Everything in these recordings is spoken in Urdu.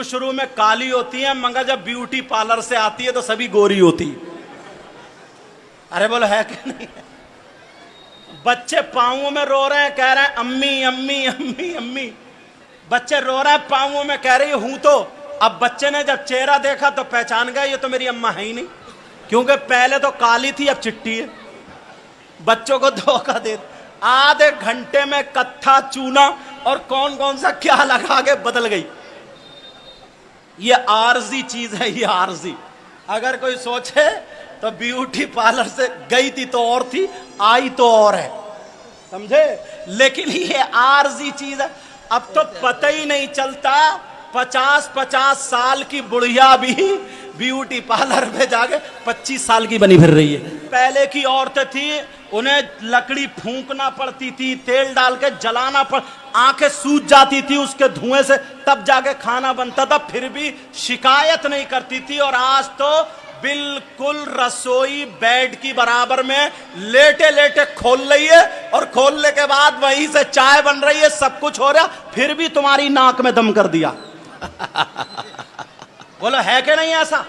شروع میں کالی ہوتی ہیں مگر جب بیوٹی پارلر سے آتی ہے تو سبھی گوری ہوتی ہے. ارے بولو ہے کہ نہیں؟ بچے پاؤں میں رو رہے ہیں, کہہ رہے ہیں امی امی امی امی. بچے رو رہے ہیں پاؤں میں, کہہ رہی ہوں تو. اب بچے نے جب چہرہ دیکھا تو پہچان گیا یہ تو میری اماں ہے ہی نہیں, کیونکہ پہلے تو کالی تھی اب چٹی ہے. بچوں کو دھوکہ دے, آدھے گھنٹے میں کتھا چونا اور کون سا کیا لگا کے بدل گئی. یہ عارضی چیز ہے, یہ عارضی. اگر کوئی سوچے تو بیوٹی پارلر سے گئی تھی تو اور تھی, آئی تو اور ہے, سمجھے؟ لیکن یہ عارضی چیز ہے. اب تو پتہ ہی نہیں چلتا 50 سال کی بڑھیا بھی بیوٹی پارلر پہ جا کے 25 سال کی بنی پھر رہی ہے. پہلے کی عورتیں تھیں انہیں لکڑی پھونکنا پڑتی تھی, تیل ڈال کے جلانا آنکھیں سوج جاتی تھی اس کے دھوئیں سے, تب جا کے کھانا بنتا تھا, پھر بھی شکایت نہیں کرتی تھی. اور آج تو بالکل رسوئی بیڈ کی برابر میں لیٹے لیٹے کھول رہی ہے, اور کھولنے کے بعد وہیں سے چائے بن رہی ہے, سب کچھ ہو رہا, پھر بھی تمہاری ناک میں دم کر دیا. بولو ہے کہ نہیں ایسا؟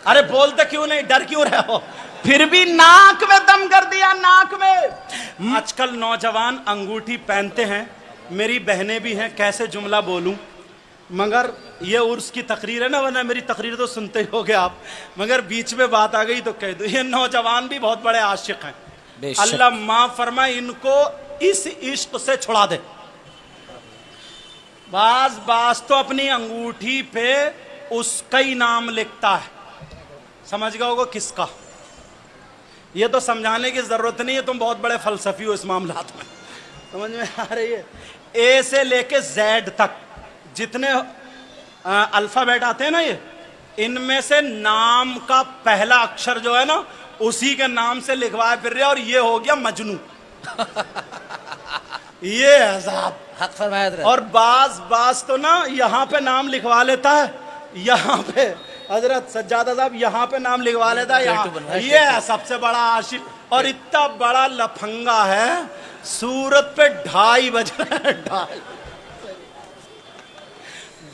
ارے بولتے کیوں نہیں, ڈر کیوں رہے ہو؟ پھر بھی ناک میں دم کر دیا, ناک میں. آج کل نوجوان انگوٹھی پہنتے ہیں, میری بہنیں بھی ہیں, کیسے جملہ بولوں, مگر یہ عرس کی تقریر ہے نا, ورنہ میری تقریر تو سنتے ہی ہوگے آپ, مگر بیچ میں بات آ گئی تو کہہ دو. یہ نوجوان بھی بہت بڑے عاشق ہیں, اللہ معاف فرمائے ان کو اس عشق سے چھڑا دے. بعض تو اپنی انگوٹھی پہ اس کا ہی نام لکھتا ہے, سمجھ گئے ہوگا کس کا. یہ تو سمجھانے کی ضرورت نہیں ہے, تم بہت بڑے فلسفی ہو اس معاملات میں, سمجھ میں آ رہی ہے. اے سے لے کے زیڈ تک جتنے الفابیٹ آتے ہیں نا, یہ ان میں سے نام کا پہلا اکشر جو ہے نا اسی کے نام سے لکھوائے پھر رہے, اور یہ ہو گیا مجنو. یہ عذاب حق فرمایا. اور بعض تو نا یہاں پہ نام لکھوا لیتا ہے, یہاں پہ حضرت سجادہ صاحب یہاں پہ نام لکھوا لیتا ہے, یہاں یہ ہے سب سے بڑا عاشق. اور اتنا بڑا لفنگا ہے, سورت پہ 2:30 بج رہے ہیں, 2:30,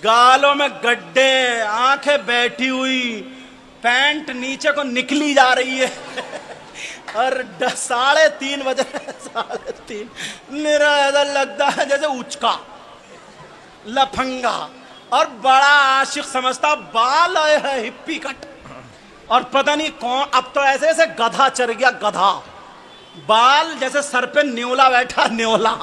گالوں میں گڈھے, آنکھیں بیٹھی ہوئی, پینٹ نیچے کو نکلی جا رہی ہے, اور 3:30 بج رہے ہیں, 3:30. میرا ایسا لگتا ہے جیسے اچکا لفنگا, اور بڑا عاشق سمجھتا, بال آئے ہیں ہپی کٹ, اور پتہ نہیں کون, اب تو ایسے ایسے گدھا چڑھ گیا, گدھا, بال جیسے سر پہ نیولا بیٹھا, نیولا,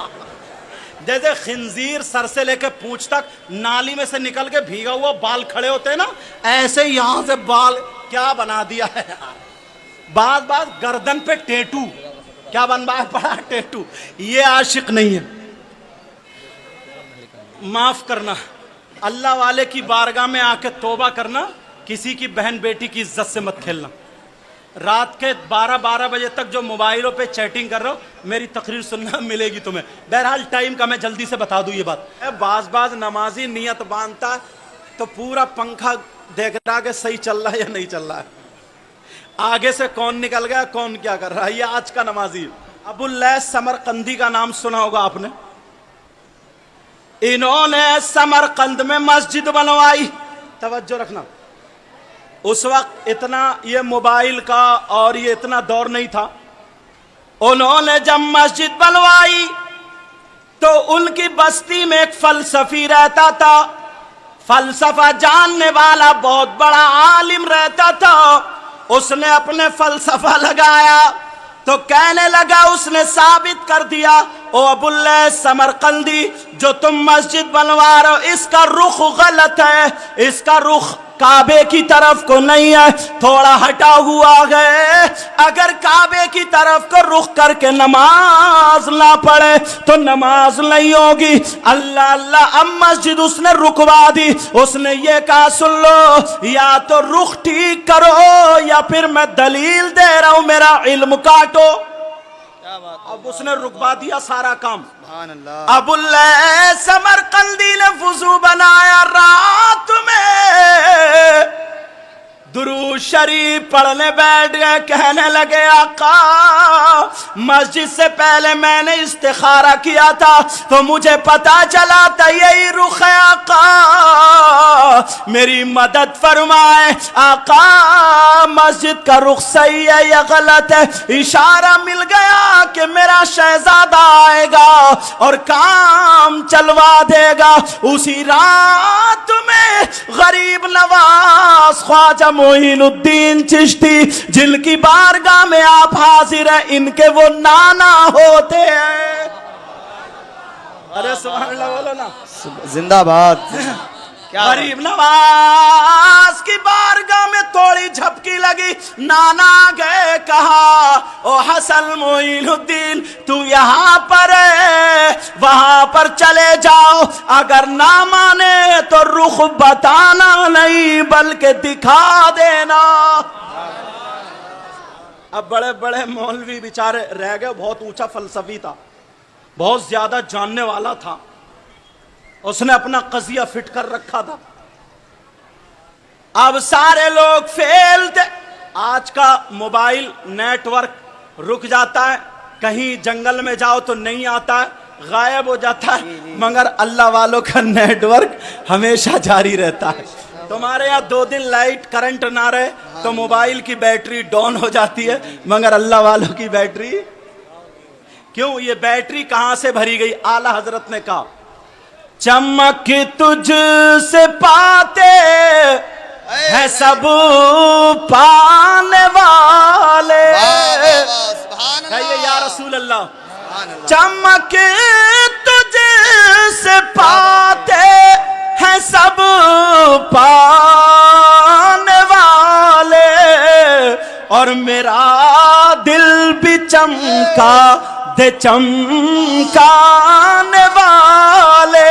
جیسے خنزیر سر سے لے کے پونچھ تک نالی میں سے نکل کے بھیگا ہوا بال کھڑے ہوتے ہیں نا, ایسے یہاں سے بال کیا بنا دیا ہے. بعض گردن پہ ٹیٹو, کیا بنوایا پڑا, ٹیٹو. یہ عاشق نہیں ہے. معاف کرنا, اللہ والے کی بارگاہ میں آ کے توبہ کرنا, کسی کی بہن بیٹی کی عزت سے مت کھیلنا. رات کے 12 بجے تک جو موبائلوں پہ چیٹنگ کر رہا ہو, میری تقریر سننا ملے گی تمہیں. بہرحال ٹائم کا میں جلدی سے بتا دوں یہ بات. بعض نمازی نیت باندھتا ہے تو پورا پنکھا دیکھ رہا کہ صحیح چل رہا ہے یا نہیں چل رہا ہے, آگے سے کون نکل گیا, کون کیا کر رہا ہے. یہ آج کا نمازی. ابو اللیث سمرقندی کا نام سنا ہوگا آپ نے. انہوں نے سمرقند میں مسجد بنوائی. توجہ رکھنا, اس وقت اتنا یہ موبائل کا اور یہ اتنا دور نہیں تھا. انہوں نے جب مسجد بنوائی تو ان کی بستی میں ایک فلسفی رہتا تھا, فلسفہ جاننے والا بہت بڑا عالم رہتا تھا. اس نے اپنے فلسفہ لگایا تو کہنے لگا, اس نے ثابت کر دیا, او ابو اللیث سمرقندی, جو تم مسجد بنوا رہے ہو اس کا رخ غلط ہے, اس کا رخ کعبے کی طرف کو نہیں ہے, تھوڑا ہٹا ہوا ہے. اگر کعبے کی طرف کو رخ کر کے نماز نہ پڑھے تو نماز نہیں ہوگی. اللہ اللہ, اب مسجد اس نے رکوا دی. اس نے یہ کہا, سن لو, یا تو رخ ٹھیک کرو یا پھر میں دلیل دے رہا ہوں, میرا علم کاٹو. اب اس نے رکوا دیا سارا کام. ابو اللیث سمرقندی نے وضو بنایا, رات میں درود شریف پڑھنے بیٹھ گئے. کہنے لگے, آقا مسجد سے پہلے میں نے استخارہ کیا تھا تو مجھے پتا چلا تھا یہی رخ ہے آقا, میری مدد فرمائے. آقا مسجد کا رخ صحیح ہے یا غلط ہے؟ اشارہ مل گیا کہ میرا شہزادہ آئے گا اور کام چلوا دے گا. اسی رات میں غریب نواز خواجہ معین الدین چشتی جن کی بارگاہ میں آپ حاضر ہیں، ان کے وہ نانا ہوتے ہیں. ارے سبحان اللہ بولو نا. زندہ باد. غریب نواز کی بارگاہ میں تھوڑی جھپکی لگی. نانا گئے کہا او حسن معین الدین تو یہاں پر ہے، وہاں پر چلے جاؤ، اگر نہ مانے تو رخ بتانا نہیں بلکہ دکھا دینا. اب بڑے بڑے مولوی بیچارے رہ گئے. بہت اونچا فلسفی تھا، بہت زیادہ جاننے والا تھا، اس نے اپنا قضیہ فٹ کر رکھا تھا. اب سارے لوگ فیل تھے. آج کا موبائل نیٹ ورک رک جاتا ہے، کہیں جنگل میں جاؤ تو نہیں آتا ہے، غائب ہو جاتا ہے، مگر اللہ والوں کا نیٹ ورک ہمیشہ جاری رہتا ہے. تمہارے یہاں 2 دن لائٹ کرنٹ نہ رہے تو موبائل کی بیٹری ڈاؤن ہو جاتی ہے، مگر اللہ والوں کی بیٹری کیوں؟ یہ بیٹری کہاں سے بھری گئی؟ اعلی حضرت نے کہا چمک تجھ سے پاتے ہیں سب پانے والے. کہیے یا رسول اللہ. چمک تجھ سے پاتے ہیں سب پانے والے اور میرا دل بھی چمکا دے چمکانے والے.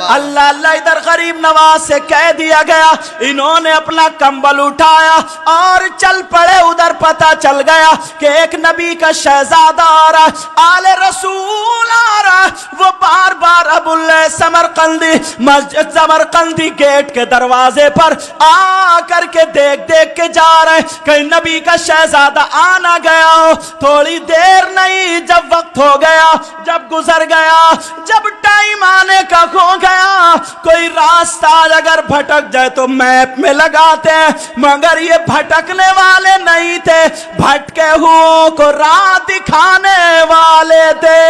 اللہ اللہ. ادھر غریب نواز سے کہہ دیا گیا، انہوں نے اپنا کمبل اٹھایا اور چل پڑے. ادھر پتا چل گیا کہ ایک نبی کا شہزادہ آ رہا ہے، آل رسول آ رہا ہے. وہ بار بار ابو اللہ سمرقندی مسجد سمرقندی گیٹ کے دروازے پر آ کر کے دیکھ دیکھ کے جا رہے ہیں کہ نبی کا شہزادہ آنا گیا ہو. تھوڑی دیر نہیں، جب وقت ہو گیا، جب گزر گیا، جب ٹائم آنے کا ہو گیا، کوئی راستہ اگر بھٹک جائے تو میپ میں لگاتے ہیں، مگر یہ بھٹکنے والے نہیں تھے، بھٹکے ہوں کو راہ دکھانے والے تھے.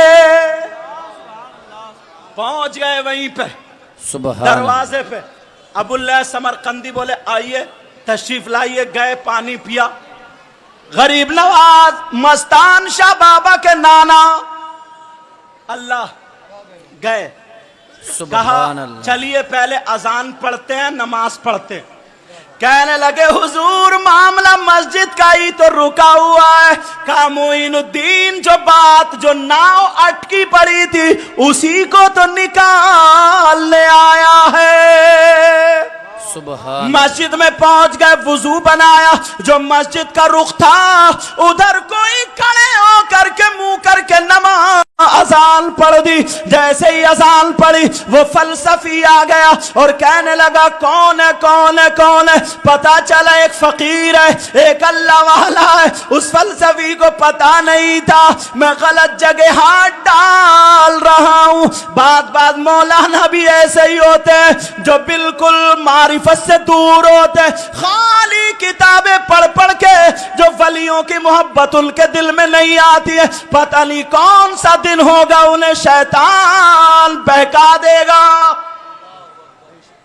پہنچ گئے وہیں پہ دروازے پہ. ابو اللہ سمرقندی بولے آئیے تشریف لائیے. گئے، پانی پیا. غریب نواز مستان شاہ بابا کے نانا اللہ گئے. کہا چلیے پہلے اذان پڑھتے ہیں، نماز پڑھتے ہیں. کہنے لگے حضور معاملہ مسجد کا ہی تو رکا ہوا ہے. کہا معین الدین جو بات جو ناؤ اٹکی پڑی تھی اسی کو تو نکالنے آیا ہے. سبحان. مسجد میں پہنچ گئے، وضو بنایا. جو مسجد کا رخ تھا ادھر کوئی کھڑے ہو کر کے منہ کر کے نماز اذان پڑھ دی. جیسے ہی اذان پڑھی وہ فلسفی آ گیا اور کہنے لگا کون ہے کون ہے کون ہے. پتا چلا ایک فقیر ہے، ایک اللہ والا ہے. اس فلسفی کو پتا نہیں تھا میں غلط جگہ ہاتھ ڈال رہا ہوں. بات مولانا بھی ایسے ہی ہوتے ہیں جو بالکل معرفت سے دور ہوتے ہیں، خالی کتابیں پڑھ پڑھ کے جو ولیوں کی محبت ان کے دل میں نہیں آتی ہے. پتہ نہیں کون سا دن ہوگا انہیں شیطان بہکا دے گا.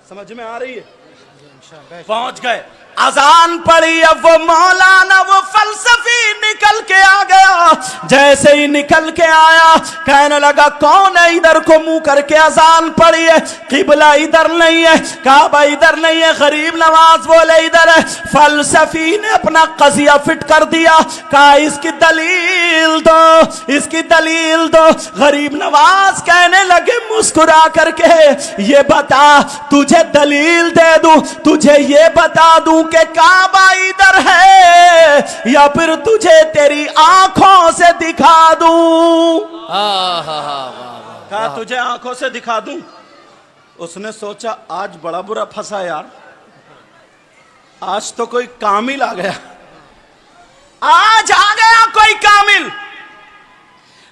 سمجھ میں آ رہی ہے؟ پہنچ گئے، اذان پڑھی. اب وہ مولانا وہ فلسفی نکل کے آ گیا. جیسے ہی نکل کے آیا کہنے لگا کون ہے ادھر کو منہ کر کے اذان پڑھی ہے؟ قبلہ ادھر نہیں ہے، کعبہ ادھر نہیں ہے. غریب نواز بولے ادھر ہے. فلسفی نے اپنا قضیہ فٹ کر دیا. کہا اس کی دلیل دو، اس کی دلیل دو. غریب نواز کہنے لگے مسکرا کر کے یہ بتا تجھے دلیل دے دوں، تجھے یہ بتا دوں کہ کعبہ ادھر ہے یا پھر تجھے تیری آنکھوں سے دکھا دوں. کہا تجھے آنکھوں سے دکھا دوں. اس نے سوچا آج بڑا برا پھنسا یار، آج تو کوئی کامل آ گیا، آج آ گیا کوئی کامل.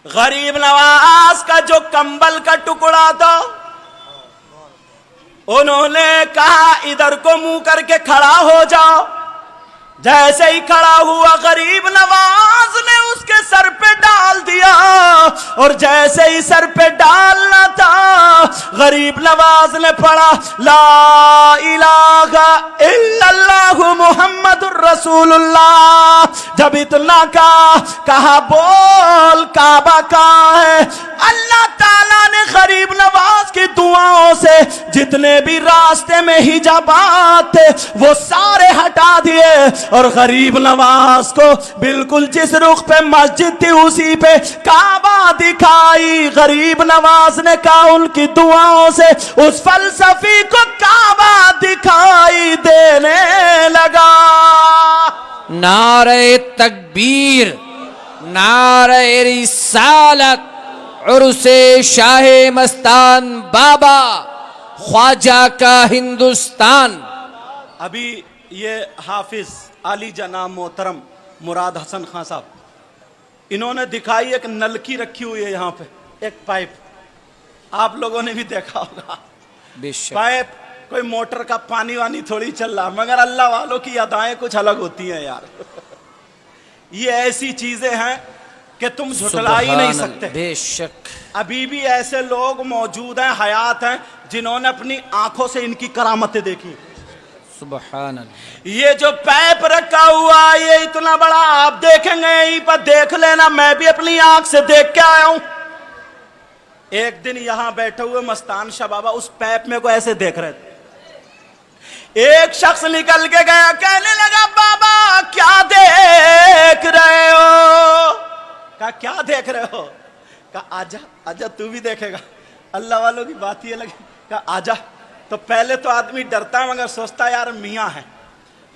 غریب نواز کا جو کمبل کا ٹکڑا تھا انہوں نے کہا ادھر کو منہ کر کے کھڑا ہو جاؤ. جیسے ہی کھڑا ہوا غریب نواز نے اس کے سر پہ ڈال دیا, اور جیسے ہی سر پہ ڈالنا تھا غریب نواز نے پڑھا لا الہ الا اللہ محمد الرسول اللہ. جب اتنا کہا بول کعبہ کہاں ہے. اللہ تعالیٰ نے غریب نواز کی دعاؤں سے جتنے بھی راستے میں حجابات تھے وہ سارے ہٹا دیے, اور غریب نواز کو بالکل جس رخ پہ مسجد تھی اسی پہ کعبہ دکھائی. غریب نواز نے کہا ان کی دعاؤں سے اس فلسفی کو کعبہ دکھائی دینے لگا. نعرہ تکبیر, نعرہ رسالت, عرس شاہ مستان بابا خواجہ کا ہندوستان. ابھی یہ حافظ علی جناب محترم مراد حسن خان صاحب, انہوں نے دکھائی ایک نلکی رکھی ہوئی ہے یہاں پہ, ایک پائپ, آپ لوگوں نے بھی دیکھا ہوگا. بے شک پائپ کوئی موٹر کا پانی وانی تھوڑی چل رہا, مگر اللہ والوں کی ادائیں کچھ الگ ہوتی ہیں یار. یہ ایسی چیزیں ہیں کہ تم جھٹلا ہی نہیں سکتے. بے شک ابھی بھی ایسے لوگ موجود ہیں, حیات ہیں, جنہوں نے اپنی آنکھوں سے ان کی کرامتیں دیکھی. سبحان اللہ. یہ جو پیپ رکھا ہوا یہ اتنا بڑا آپ دیکھیں گے یہیں پر دیکھ لینا, میں بھی اپنی آنکھ سے دیکھ کے آیا ہوں. ایک دن یہاں بیٹھے ہوئے مستان شاہ بابا اس پیپ میں کو ایسے دیکھ رہے تھے. ایک شخص نکل کے گیا, کہنے لگا بابا کیا دیکھ رہے ہو. کہا کیا دیکھ رہے ہو. کہا آجا آجا تو بھی دیکھے گا. اللہ والوں کی بات یہ لگی. کہا آجا. تو پہلے تو آدمی ڈرتا ہے مگر سوچتا ہے یار میاں ہیں,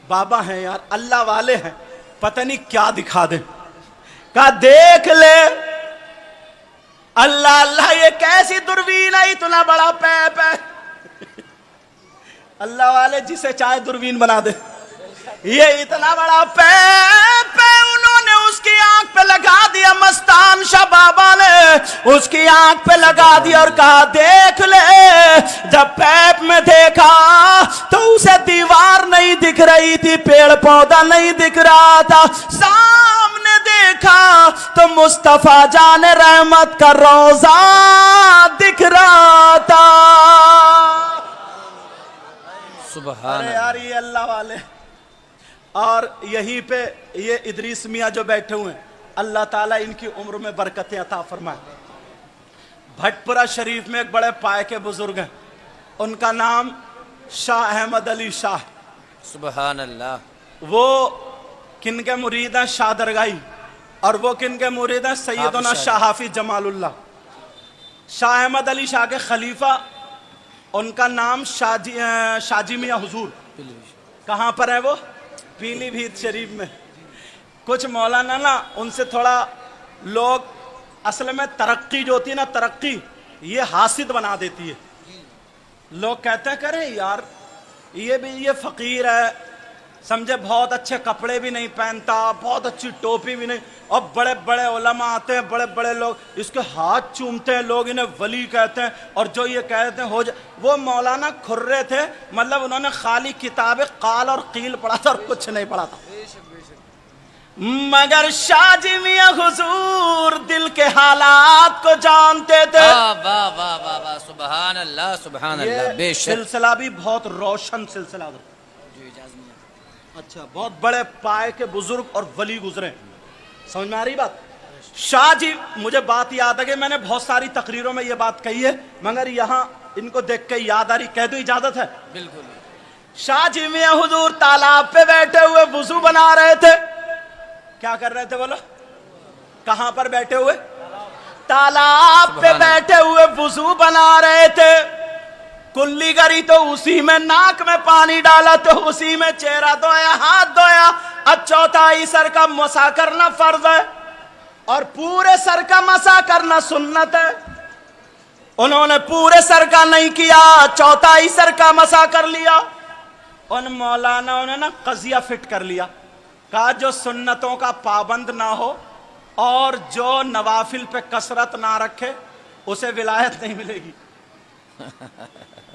بابا ہیں یار, اللہ والے ہیں, پتہ نہیں کیا دکھا دیں. کہا دیکھ لے. اللہ اللہ یہ کیسی دوربین ہے, اتنا بڑا پیپ ہے. اللہ والے جسے چاہے دوربین بنا دے. یہ اتنا بڑا پیپ ہے, انہوں نے اس کی آنکھ پہ لگا دیا. مستان شاہ بابا نے اس کی آنکھ پہ لگا دیا اور کہا دیکھ لے. جب پیپ میں دیکھا تو اسے دیوار نہیں دکھ رہی تھی, پیڑ پودا نہیں دکھ رہا تھا. سامنے دیکھا تو مصطفیٰ جان رحمت کا روضہ دکھ رہا تھا. سبحان ارے یار یہ اللہ والے. اور یہیں پہ یہ ادریس میاں جو بیٹھے ہوئے ہیں, اللہ تعالیٰ ان کی عمر میں برکتیں عطا فرمائے. بھٹ پورہ شریف میں ایک بڑے پائے کے بزرگ ہیں, ان کا نام شاہ احمد علی شاہ. سبحان اللہ. وہ کن کے مرید ہیں؟ شاہ درگاہی. اور وہ کن کے مرید ہیں؟ سیدنا شاہ حافظ جمال اللہ. شاہ احمد علی شاہ کے خلیفہ, ان کا نام شاجی میاں حضور. کہاں پر ہے وہ؟ پیلی بھیت شریف میں. کچھ مولانا نا ان سے تھوڑا لوگ, اصل میں ترقی جو ہوتی ہے نا, ترقی یہ حاسد بنا دیتی ہے. لوگ کہتے ہیں کریں یار یہ فقیر ہے, سمجھے, بہت اچھے کپڑے بھی نہیں پہنتا, بہت اچھی ٹوپی بھی نہیں, اور بڑے بڑے علماء آتے ہیں, بڑے بڑے لوگ اس کے ہاتھ چومتے ہیں, لوگ انہیں ولی کہتے ہیں. اور جو یہ کہتے ہیں ہو جائے, وہ مولانا کھرے تھے, مطلب انہوں نے خالی کتاب قال اور قیل پڑھا تھا اور کچھ نہیں پڑھا تھا. مگر شاہ جی میاں حضور دل کے حالات کو جانتے تھے. واہ واہ واہ واہ واہ, سبحان اللہ سبحان اللہ. بے یہ شک. سلسلہ بھی بہت روشن سلسلہ تھا. اچھا, بہت بڑے پائے کے بزرگ اور ولی گزرے. سمجھ میں آ رہی بات؟ شاہ جی, مجھے بات یاد ہے کہ میں نے بہت ساری تقریروں میں یہ بات کہی ہے, مگر یہاں ان کو دیکھ کے یاد آ رہی. کہہ دوں اجازت ہے؟ بالکل. شاہ جی میاں حضور تالاب پہ بیٹھے ہوئے وضو بنا رہے تھے. کیا کر رہے تھے بولو؟ کہاں پر بیٹھے ہوئے؟ تالاب پہ بیٹھے ہوئے وضو بنا رہے تھے. کلی کری تو اسی میں ناک میں پانی ڈالا تو اسی میں چہرہ دھویا, ہاتھ دھویا. اب چوتھائی سر کا مسح کرنا فرض ہے اور پورے سر کا مسح کرنا سنت ہے. انہوں نے پورے سر کا نہیں کیا, چوتھائی سر کا مسح کر لیا. ان مولانا نے نا قضیہ فٹ کر لیا, کہا جو سنتوں کا پابند نہ ہو اور جو نوافل پہ کثرت نہ رکھے اسے ولایت نہیں ملے گی.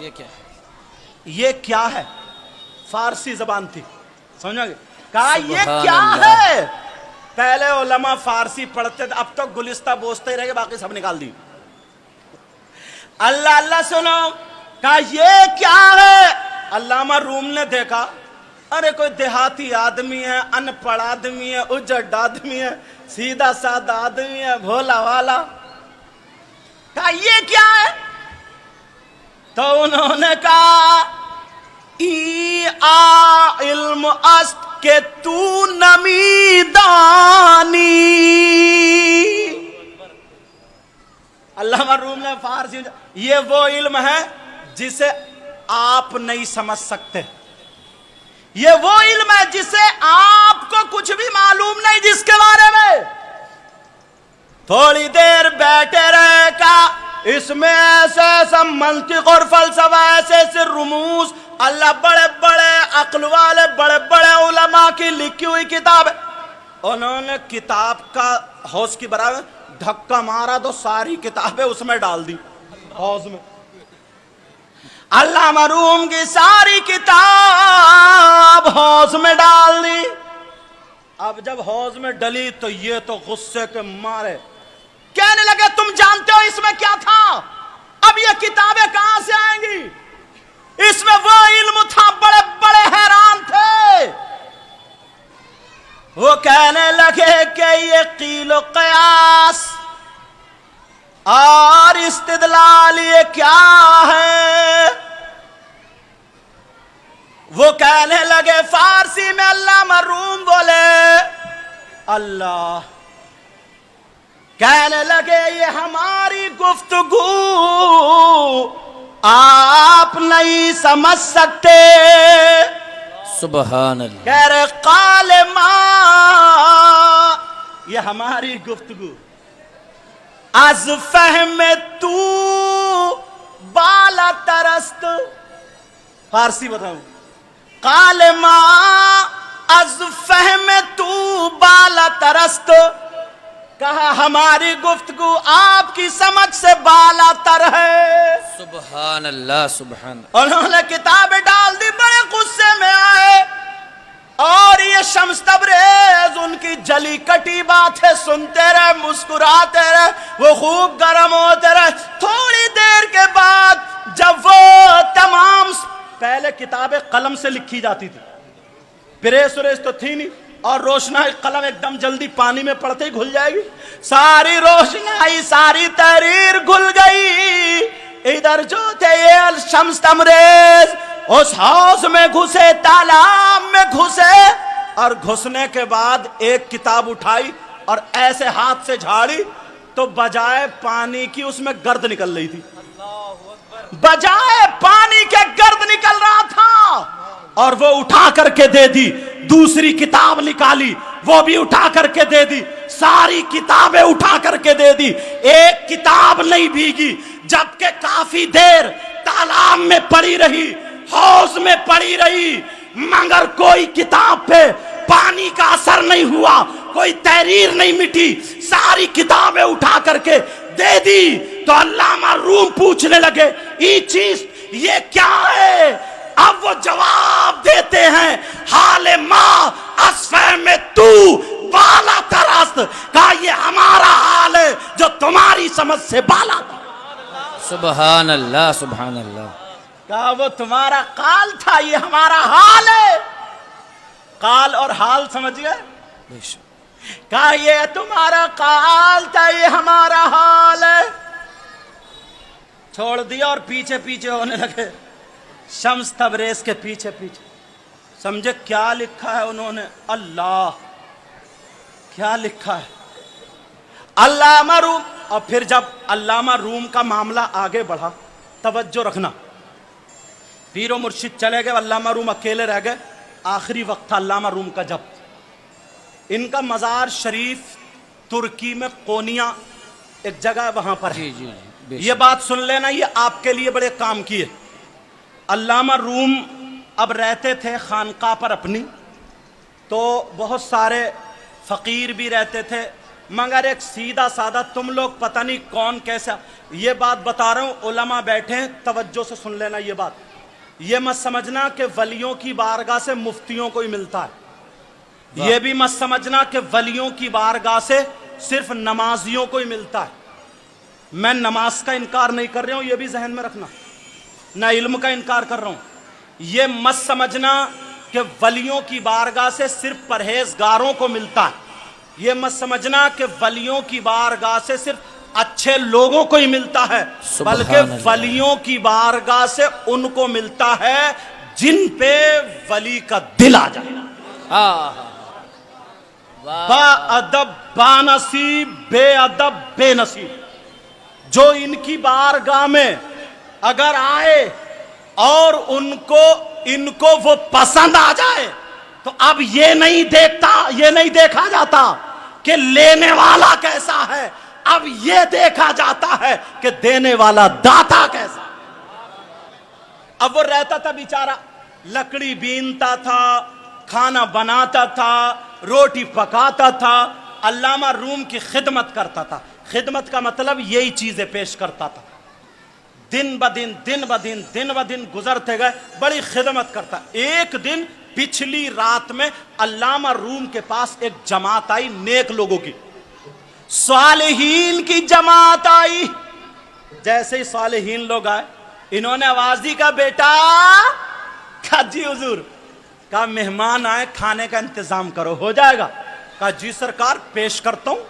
یہ کیا ہے؟ یہ کیا ہے؟ فارسی زبان تھی، سمجھو گے؟ کہا یہ سبحان کیا اللہ۔ ہے؟ پہلے علماء فارسی پڑھتے تھے، اب تو گلستہ بوستے ہی رہ گئے، باقی سب نکال دی۔ اللہ اللہ سنو، کہا یہ کیا ہے؟ علامہ روم نے دیکھا، ارے کوئی دیہاتی آدمی ہے، ان پڑھ آدمی ہے، اجڑ آدمی ہے، سیدھا سادہ آدمی ہے، بھولا والا، کہا یہ کیا ہے؟ تو انہوں نے کہا ای آ علم است کہ تو نمی دانی۔ علامہ روم نے فارسی، یہ وہ علم ہے جسے آپ نہیں سمجھ سکتے، یہ وہ علم ہے جسے آپ کو کچھ بھی معلوم نہیں، جس کے بارے میں تھوڑی دیر بیٹھے رہے کا، اس میں ایسے ایسا منطق اور فلسفہ، ایسے ایسے رموز، اللہ بڑے بڑے عقل والے بڑے بڑے علماء کی لکھی ہوئی کتاب ہے۔ انہوں نے کتاب کا حوض کی برابر دھکا مارا تو ساری کتابیں اس میں ڈال دی، حوض میں۔ علامہ روم کی ساری کتاب حوض میں ڈال دی۔ اب جب حوض میں ڈلی تو یہ تو غصے کے مارے کہنے لگے تم جانتے ہو اس میں کیا تھا؟ اب یہ کتابیں کہاں سے آئیں گی؟ اس میں وہ علم تھا، بڑے بڑے حیران تھے۔ وہ کہنے لگے کہ یہ قیل و قیاس اور استدلال یہ کیا ہے؟ وہ کہنے لگے فارسی میں، علامہ روم بولے اللہ، کہنے لگے یہ ہماری گفتگو آپ نہیں سمجھ سکتے۔ سبحان اللہ۔ کہہ رہے قال ما، یہ ہماری گفتگو از فہم تو بالا ترست، فارسی بتاؤں، قال ما از فہم تو بالا ترست، کہا ہماری گفتگو آپ کی سمجھ سے بالا تر ہے۔ سبحان اللہ، سبحان اللہ۔ انہوں نے کتابیں ڈال دی، بڑے غصے میں آئے، اور یہ شمس تبریز ان کی جلی کٹی باتیں سنتے رہے، مسکراتے رہے، وہ خوب گرم ہوتے رہے۔ تھوڑی دیر کے بعد جب وہ تمام، پہلے کتابیں قلم سے لکھی جاتی تھی، پریس وریس تو تھی نہیں، اور روشنائی قلم ایک دم جلدی پانی میں پڑتے ہی گھل جائے گی، ساری روشنائی ساری تحریر گھل گئی۔ ادھر جو تھے یہ شمس تبریز اس حوض میں گھسے، تالاب میں گھسے، اور گھسنے کے بعد ایک کتاب اٹھائی اور ایسے ہاتھ سے جھاڑی تو بجائے پانی کی اس میں گرد نکل رہی تھی، بجائے پانی کے گرد نکل رہا تھا، اور وہ اٹھا کر کے دے دی۔ دوسری کتاب نکالی، وہ بھی اٹھا کر کے دے دی، ساری کتابیں اٹھا کر کے دے دی، ایک کتاب نہیں بھیگی، جبکہ کافی دیر تالاب میں پڑی رہی، حوض میں پڑی رہی، مگر کوئی کتاب پہ پانی کا اثر نہیں ہوا، کوئی تحریر نہیں مٹی، ساری کتابیں اٹھا کر کے دے دی۔ تو علامہ روم پوچھنے لگے یہ چیز یہ کیا ہے؟ اب وہ جواب دیتے ہیں حال ما اسفہ میں تو بالا ترست، کہا یہ ہمارا حال ہے جو تمہاری سمجھ سے بالا تھا۔ سبحان اللہ، سبحان اللہ۔ کہا وہ تمہارا قال تھا، یہ ہمارا حال ہے۔ قال اور حال سمجھ گئے؟ بے شک۔ کہا یہ تمہارا قال تھا، یہ ہمارا حال ہے۔ چھوڑ دیا اور پیچھے پیچھے ہونے لگے، شمس تبریز کے پیچھے پیچھے۔ سمجھے کیا لکھا ہے انہوں نے؟ اللہ کیا لکھا ہے؟ علامہ روم۔ اور پھر جب علامہ روم کا معاملہ آگے بڑھا توجہ رکھنا. پیر و مرشد چلے گئے, علامہ روم اکیلے رہ گئے. آخری وقت تھا علامہ روم کا جب. ان کا مزار شریف ترکی میں قونیا ایک جگہ ہے, وہاں پر ہے. جی جی یہ بات سن لینا, یہ آپ کے لیے بڑے کام کی ہے. علامہ روم اب رہتے تھے خانقاہ پر اپنی, تو بہت سارے فقیر بھی رہتے تھے, مگر ایک سیدھا سادہ, تم لوگ پتہ نہیں کون کیسا, یہ بات بتا رہا ہوں, علماء بیٹھے ہیں, توجہ سے سن لینا یہ بات. یہ مت سمجھنا کہ ولیوں کی بارگاہ سے مفتیوں کو ہی ملتا ہے. یہ بھی مت سمجھنا کہ ولیوں کی بارگاہ سے صرف نمازیوں کو ہی ملتا ہے. میں نماز کا انکار نہیں کر رہا ہوں, یہ بھی ذہن میں رکھنا, نہ علم کا انکار کر رہا ہوں. یہ مت سمجھنا کہ ولیوں کی بارگاہ سے صرف پرہیزگاروں کو ملتا ہے. یہ مت سمجھنا کہ ولیوں کی بارگاہ سے صرف اچھے لوگوں کو ہی ملتا ہے, بلکہ ولیوں کی بارگاہ سے ان کو ملتا ہے جن پہ ولی کا دل آ جائے. با ادب با نصیب, بے ادب بے نصیب. جو ان کی بارگاہ میں اگر آئے اور ان کو وہ پسند آ جائے, تو اب یہ نہیں دیکھا جاتا کہ لینے والا کیسا ہے, اب یہ دیکھا جاتا ہے کہ دینے والا داتا کیسا. اب وہ رہتا تھا بیچارہ, لکڑی بینتا تھا, کھانا بناتا تھا, روٹی پکاتا تھا, علامہ روم کی خدمت کرتا تھا. خدمت کا مطلب یہی چیزیں پیش کرتا تھا. دن بدن گزرتے گئے, بڑی خدمت کرتا. ایک دن پچھلی رات میں علامہ روم کے پاس ایک جماعت آئی, نیک لوگوں کی, صالحین کی جماعت آئی. جیسے ہی صالحین لوگ آئے, انہوں نے آواز دی, کا بیٹا, کہا جی حضور, کہا مہمان آئے, کھانے کا انتظام کرو, ہو جائے گا. کہا جی سرکار پیش کرتا ہوں.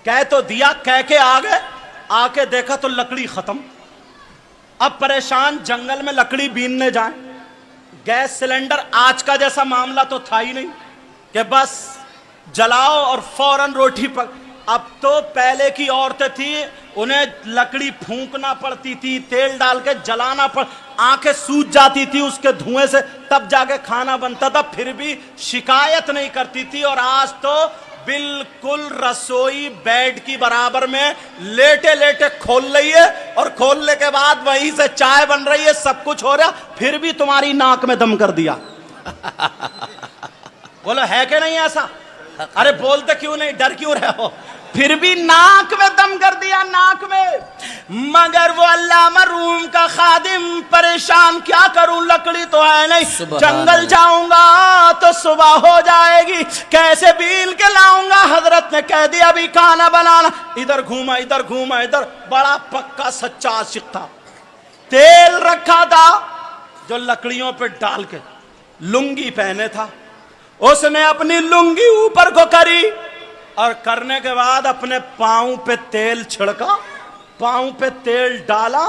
کہہ تو دیا, کہہ کے آ گئے, آ کے دیکھا تو لکڑی ختم. اب پریشان, جنگل میں لکڑی بیننے جائیں. گیس سلنڈر آج کا جیسا معاملہ تو تھا ہی نہیں کہ بس جلاؤ اور فوراً روٹی پک. اب تو پہلے کی عورتیں تھیں, انہیں لکڑی پھونکنا پڑتی تھی, تیل ڈال کے جلانا آنکھیں سوج جاتی تھی اس کے دھوئیں سے, تب جا کے کھانا بنتا تھا, پھر بھی شکایت نہیں کرتی تھی. اور آج تو بالکل رسوئی بیڈ کی برابر میں لیٹے لیٹے کھول رہی ہے, اور کھولنے کے بعد وہیں سے چائے بن رہی ہے, سب کچھ ہو رہا, پھر بھی تمہاری ناک میں دم کر دیا. بولو ہے کہ نہیں ایسا؟ ارے بولتے کیوں نہیں, ڈر کیوں رہے ہو؟ پھر بھی ناک میں دم کر دیا, ناک میں. مگر وہ علامہ روم کا خادم پریشان, کیا کروں, لکڑی تو ہے نہیں, جنگل جاؤں گا تو صبح ہو جائے گی, کیسے بیل کے لاؤں گا. حضرت نے کہہ دیا ابھی کھانا بنانا. ادھر گھوما, ادھر. بڑا پکا سچا عاشق تھا, تیل رکھا تھا جو لکڑیوں پہ ڈال کے, لنگی پہنے تھا, اس نے اپنی لنگی اوپر کو کری, اور کرنے کے بعد اپنے پاؤں پہ تیل چھڑکا, پاؤں پہ تیل ڈالا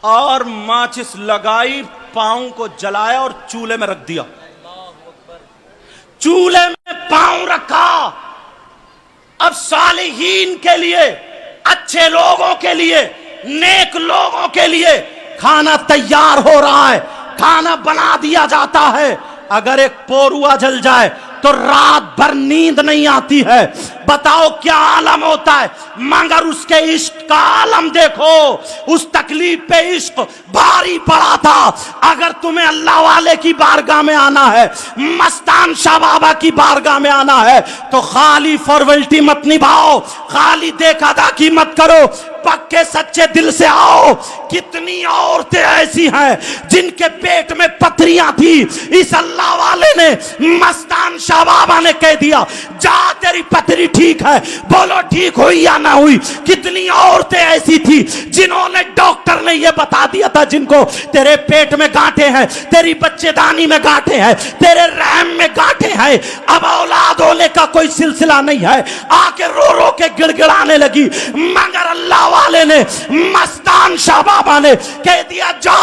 اور ماچس لگائی, پاؤں کو جلایا اور چولہے میں رکھ دیا. چولہے میں پاؤں رکھا. اب صالحین کے لیے, اچھے لوگوں کے لیے, نیک لوگوں کے لیے کھانا تیار ہو رہا ہے, کھانا بنا دیا جاتا ہے. اگر ایک پوروا جل جائے تو رات بھر نیند نہیں آتی ہے. بتاؤ کیا عالم ہوتا ہے, مگر اس کے عشق کا عالم دیکھو. اس تکلیف پہ عشق بھاری پڑا تھا. اگر تمہیں اللہ والے کی بارگاہ میں آنا ہے, مستان شاہ بابا کی بارگاہ میں آنا ہے, تو خالی فارمیلٹی مت نبھاؤ, خالی دیکھا داکھی مت کرو, پکے سچے دل سے آؤ. کتنی عورتیں ایسی ہیں جن کے پیٹ میں پتھریاں تھی, اس اللہ والے نے, مستان شاہ بابا نے کہہ دیا جا تیری پتھری ٹھیک ہے. بولو ٹھیک ہوئی یا نہ ہوئی. کتنی عورتیں ایسی تھی جنہوں نے, ڈاکٹر نے یہ بتا دیا تھا جن کو تیرے پیٹ میں گانٹیں ہیں, تیری بچے دانی میں گانٹیں ہیں, تیرے رحم میں گانٹیں ہیں, اب اولاد ہونے کا کوئی سلسلہ نہیں ہے. آ کے رو رو کے گڑ گڑانے لگی, مگر اللہ والے نے, مستان شاہ بابا نے کہہ دیا جا,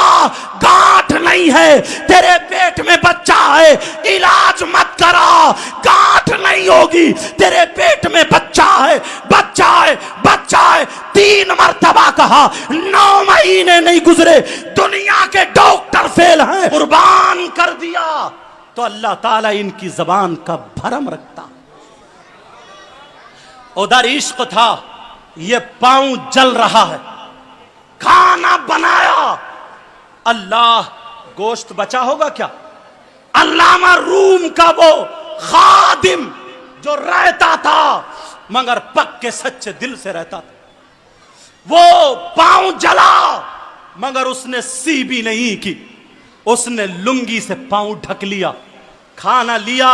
گانٹھ نہیں ہے, تیرے پیٹ میں بچہ ہے, علاج مت کرا, گانٹھ نہیں نہیں ہوگی، تیرے پیٹ میں بچہ ہے، بچہ ہے، بچہ ہے، 3 مرتبہ کہا، 9 مہینے نہیں گزرے، دنیا کے ڈاکٹر فیل ہیں، قربان کر دیا تو اللہ تعالیٰ ان کی زبان کا بھرم رکھتا۔ ادھر عشق تھا، یہ پاؤں جل رہا ہے، کھانا بنایا، اللہ گوشت بچا ہوگا کیا؟ علامہ روم کا وہ خادم جو رہتا تھا مگر پکے سچے دل سے رہتا تھا، وہ پاؤں جلا مگر اس نے سی بھی نہیں کی، اس نے لنگی سے پاؤں ڈھک لیا، کھانا لیا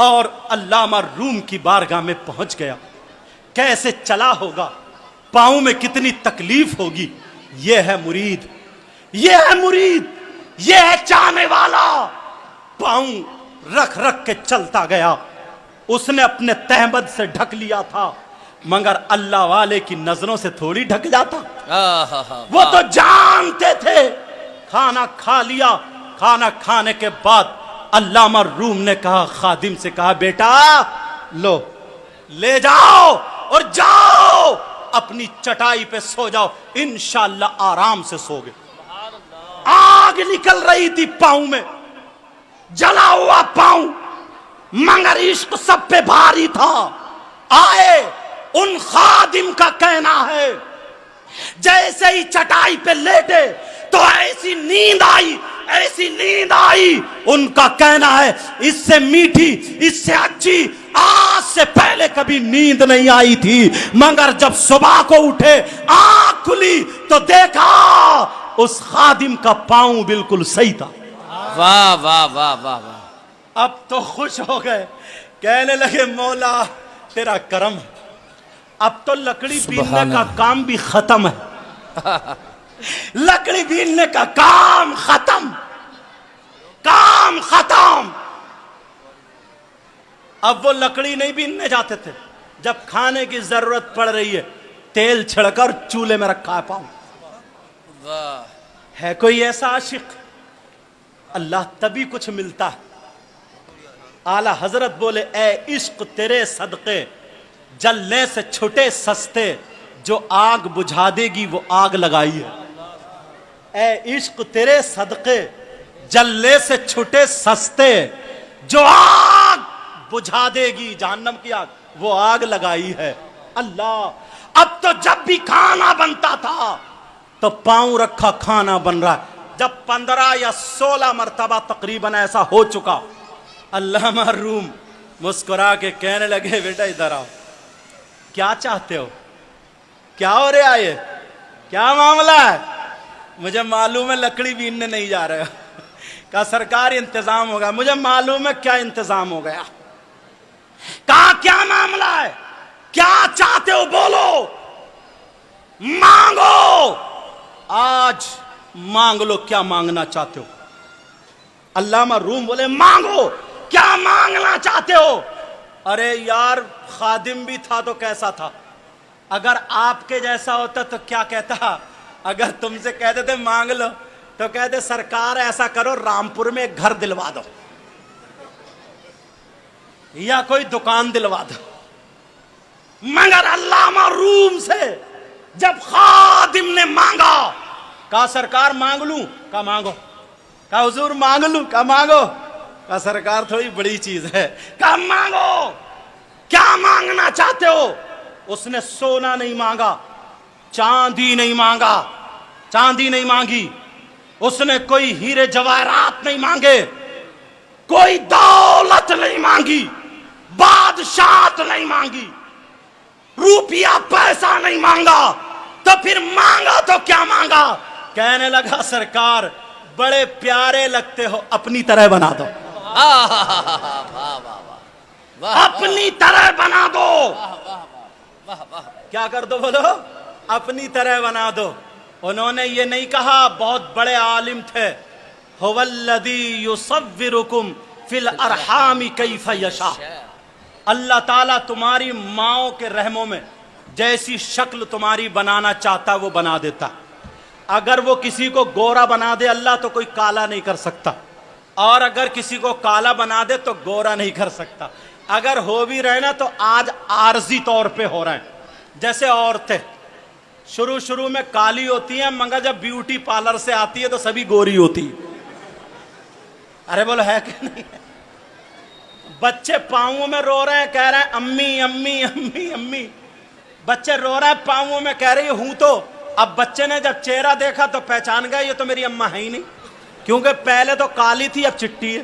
اور علامہ روم کی بارگاہ میں پہنچ گیا۔ کیسے چلا ہوگا، پاؤں میں کتنی تکلیف ہوگی۔ یہ ہے مرید، یہ ہے مرید، یہ ہے چاہنے والا۔ پاؤں رکھ رکھ کے چلتا گیا، اس نے اپنے تہمد سے ڈھک لیا تھا مگر اللہ والے کی نظروں سے تھوڑی ڈھک جاتا، وہ تو جانتے تھے۔ کھانا کھا لیا، کھانا کھانے کے بعد علامہ روم نے کہا، خادم سے کہا، بیٹا لو لے جاؤ اور جاؤ اپنی چٹائی پہ سو جاؤ، انشاءاللہ آرام سے سو گئے۔ آگ نکل رہی تھی پاؤں میں، جلا ہوا پاؤں مگر عشق سب پہ بھاری تھا۔ آئے، ان خادم کا کہنا ہے جیسے ہی چٹائی پہ لیٹے تو ایسی نیند آئی، ایسی نیند آئی، ان کا کہنا ہے اس سے میٹھی، اس سے اچھی آج سے پہلے کبھی نیند نہیں آئی تھی، مگر جب صبح کو اٹھے آنکھ کھلی تو دیکھا اس خادم کا پاؤں بالکل صحیح تھا۔ واہ واہ واہ واہ واہ، اب تو خوش ہو گئے، کہنے لگے مولا تیرا کرم، اب تو لکڑی بیلنے کا کام بھی ختم ہے، لکڑی بیلنے کا کام ختم، کام ختم۔ اب وہ لکڑی نہیں بیلنے جاتے تھے، جب کھانے کی ضرورت پڑ رہی ہے تیل چھڑک کر چولہے میں رکھا ہے پاؤں۔ ہے کوئی ایسا عاشق، اللہ تبھی کچھ ملتا ہے۔ اعلی حضرت بولے، اے عشق تیرے صدقے جلنے سے چھٹے سستے، جو آگ بجھا دے گی وہ آگ لگائی ہے۔ اے عشق تیرے صدقے جلنے سے چھٹے سستے، جو آگ بجھا دے گی جہنم کی آگ وہ آگ لگائی ہے۔ اللہ، اب تو جب بھی کھانا بنتا تھا تو پاؤں رکھا کھانا بن رہا ہے۔ جب 15 یا 16 مرتبہ تقریباً ایسا ہو چکا، علامہ روم مسکرا کے کہنے لگے، بیٹا ادھر آؤ، کیا چاہتے ہو، کیا ہو رہا ہے، کیا معاملہ ہے؟ مجھے معلوم ہے لکڑی بیننے نہیں جا رہے ہو۔ کہا سرکار انتظام ہوگا، مجھے معلوم ہے کیا انتظام ہو گیا۔ کہا کیا معاملہ ہے، کیا چاہتے ہو بولو، مانگو، آج مانگ لو کیا مانگنا چاہتے ہو۔ علامہ روم بولے، مانگو، کیا مانگنا چاہتے ہو؟ ارے یار خادم بھی تھا تو کیسا تھا، اگر آپ کے جیسا ہوتا تو کیا کہتا، اگر تم سے کہتے تھے مانگ لو تو کہتے سرکار ایسا کرو رامپور میں ایک گھر دلوا دو یا کوئی دکان دلوا دو۔ مگر علامہ روم سے جب خادم نے مانگا، کہا سرکار مانگ لوں، کہا مانگو، کہا حضور مانگ لوں، کہا مانگو، کہا سرکار تھوڑی بڑی چیز ہے، کہا مانگو، کیا مانگنا چاہتے ہو؟ اس نے سونا نہیں مانگا، چاندی نہیں مانگا، چاندی نہیں مانگی، اس نے کوئی ہیرے جواہرات نہیں مانگے، کوئی دولت نہیں مانگی، بادشاہت نہیں مانگی، روپیہ پیسہ نہیں مانگا، تو پھر مانگا تو کیا مانگا؟ کہنے لگا سرکار بڑے پیارے لگتے ہو، اپنی طرح بنا دو، اپنی طرح بنا دو۔ کیا کر دو بولو، اپنی طرح بنا دو۔ انہوں نے یہ نہیں کہا، بہت بڑے عالم تھے، هو الذی یصورکم فی الارحام کیف یشاء، اللہ تعالیٰ تمہاری ماؤں کے رحموں میں جیسی شکل تمہاری بنانا چاہتا وہ بنا دیتا۔ اگر وہ کسی کو گورا بنا دے اللہ تو کوئی کالا نہیں کر سکتا، اور اگر کسی کو کالا بنا دے تو گورا نہیں کر سکتا۔ اگر ہو بھی رہے نا تو آج عارضی طور پہ ہو رہے ہیں. جیسے عورتیں شروع میں کالی ہوتی ہیں مگر جب بیوٹی پارلر سے آتی ہے تو سبھی گوری ہوتی. ارے بولو ہے کہ نہیں؟ بچے پاؤں میں رو رہے ہیں کہہ رہے ہیں امی امی امی امی. بچے رو رہے ہیں پاؤں میں کہہ رہی ہوں تو. اب بچے نے جب چہرہ دیکھا تو پہچان گیا یہ تو میری اماں ہے ہی نہیں, کیونکہ پہلے تو کالی تھی اب چٹی ہے.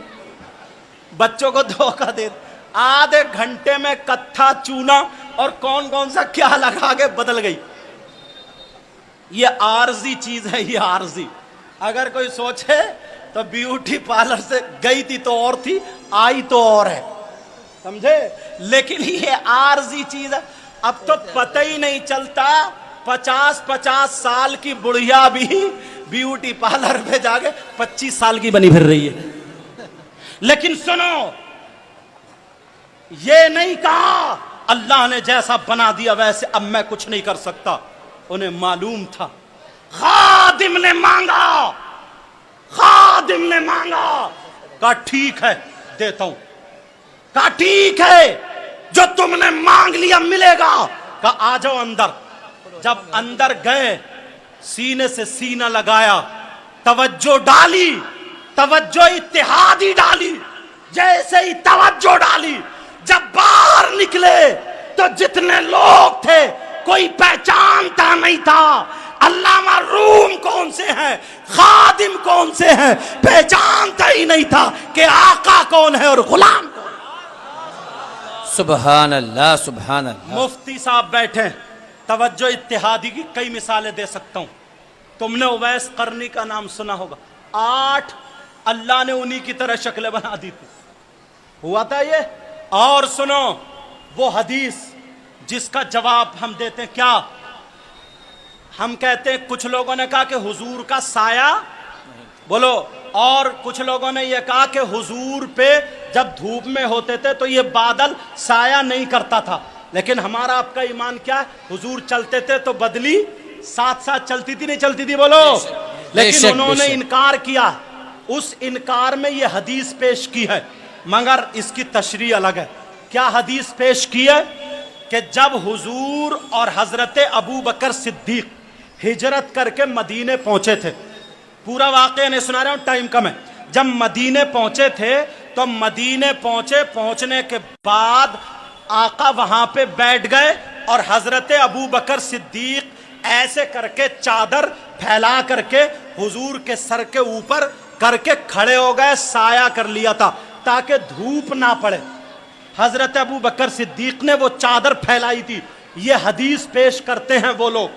بچوں کو دھوکہ دے آدھے گھنٹے میں کتھا چونا اور کون سا کیا لگا کے بدل گئی. یہ عارضی چیز ہے, یہ عارضی. اگر کوئی سوچے تو بیوٹی پارلر سے گئی تھی تو اور تھی, آئی تو اور ہے, سمجھے؟ لیکن یہ عارضی چیز ہے. اب تو پتہ ہی نہیں چلتا 50 سال کی بڑھیا بھی بیوٹی پارلر پہ جا کے 25 سال کی بنی پھر رہی ہے. لیکن سنو, یہ نہیں کہا اللہ نے جیسا بنا دیا ویسے اب میں کچھ نہیں کر سکتا. انہیں معلوم تھا. خادم نے مانگا, خادم نے مانگا, کہا ٹھیک ہے دیتا ہوں. کہا ٹھیک ہے جو تم نے مانگ لیا ملے گا. کہا آ جاؤ اندر. جب اندر گئے سینے سے سینہ لگایا, توجہ ڈالی, توجہ اتحادی ڈالی. جیسے ہی توجہ ڈالی جب باہر نکلے تو جتنے لوگ تھے کوئی پہچانتا نہیں تھا. علامہ روم کون سے ہیں, خادم کون سے ہیں, پہچانتا ہی نہیں تھا کہ آقا کون ہے اور غلام کون ہے. سبحان اللہ سبحان اللہ. مفتی صاحب بیٹھے, توجہ اتحادی کی کئی مثالیں دے سکتا ہوں. تم نے اویس قرنی کا نام سنا ہوگا. 8 اللہ نے انہی کی طرح شکلیں بنا دی تھی, ہوا تھا یہ. اور سنو وہ حدیث جس کا جواب ہم دیتے ہیں, کیا ہم کہتے ہیں کچھ لوگوں نے کہا کہ حضور کا سایہ, بولو, اور کچھ لوگوں نے یہ کہا کہ حضور پہ جب دھوپ میں ہوتے تھے تو یہ بادل سایہ نہیں کرتا تھا. لیکن ہمارا آپ کا ایمان کیا ہے, حضور چلتے تھے تو بدلی ساتھ ساتھ چلتی تھی, نہیں چلتی تھی, بولو. لیکن انہوں نے انکار کیا. اس انکار میں یہ حدیث پیش کی ہے مگر اس کی تشریح الگ ہے. کیا حدیث پیش کی ہے کہ جب حضور اور حضرت ابو بکر صدیق ہجرت کر کے مدینے پہنچے تھے, پورا واقعہ نہیں سنا رہا ہوں, ٹائم کم ہے. جب مدینے پہنچے تھے تو مدینے پہنچنے کے بعد آقا وہاں پہ بیٹھ گئے اور حضرت ابو بکر صدیق ایسے کر کے چادر پھیلا کر کے حضور کے سر کے اوپر کر کے کھڑے ہو گئے, سایہ کر لیا تھا تاکہ دھوپ نہ پڑے. حضرت ابو بکر صدیق نے وہ چادر پھیلائی تھی. یہ حدیث پیش کرتے ہیں وہ لوگ,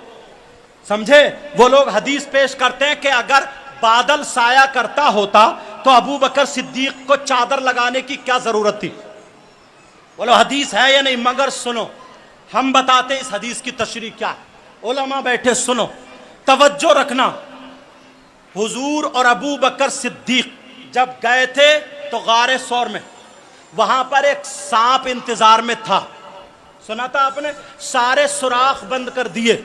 سمجھے, وہ لوگ حدیث پیش کرتے ہیں کہ اگر بادل سایہ کرتا ہوتا تو ابو بکر صدیق کو چادر لگانے کی کیا ضرورت تھی. بولو حدیث ہے یا نہیں. مگر سنو, ہم بتاتے ہیں اس حدیث کی تشریح کیا ہے. علماء بیٹھے سنو, توجہ رکھنا. حضور اور ابو بکر صدیق جب گئے تھے تو غار ثور میں, وہاں پر ایک سانپ انتظار میں تھا. سنا تھا آپ نے, سارے سوراخ بند کر دیے,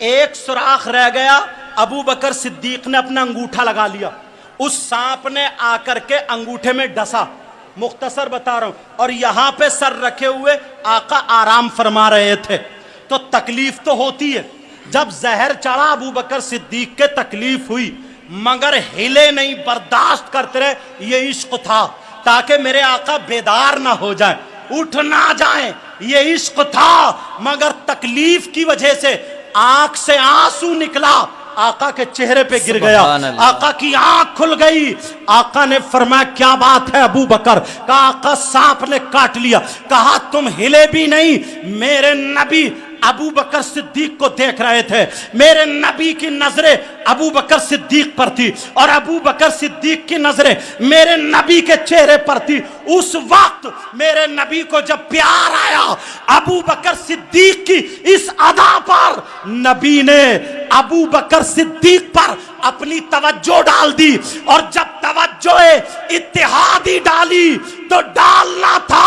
ایک سوراخ رہ گیا. ابو بکر صدیق نے اپنا انگوٹھا لگا لیا, اس سانپ نے آ کر کے انگوٹھے میں ڈسا. مختصر بتا رہا ہوں, اور یہاں پہ سر رکھے ہوئے آقا آرام فرما رہے تھے. تو تکلیف تو ہوتی ہے, جب زہر چڑھا ابو بکر صدیق کے تکلیف ہوئی, مگر ہلے نہیں, برداشت کرتے رہے. یہ عشق تھا تاکہ میرے آقا بیدار نہ ہو جائیں, اٹھ نہ جائیں. یہ عشق تھا مگر تکلیف کی وجہ سے آنکھ سے آنسو نکلا, آقا کے چہرے پہ گر گیا. آقا کی آنکھ کھل گئی. آقا نے فرمایا کیا بات ہے ابو بکر؟ کہا آقا سانپ نے کاٹ لیا. کہا تم ہلے بھی نہیں. میرے نبی ابو بکر صدیق کو دیکھ رہے تھے, میرے نبی کی نظریں ابو بکر صدیق پر تھی اور ابو بکر صدیق کی نظریں میرے نبی کے چہرے پر تھی. اس وقت میرے نبی کو جب پیار آیا ابو بکر صدیق کی اس ادا پر, نبی نے ابو بکر صدیق پر اپنی توجہ ڈال دی. اور جب توجہ اتحادی ڈالی تو ڈالنا تھا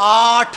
8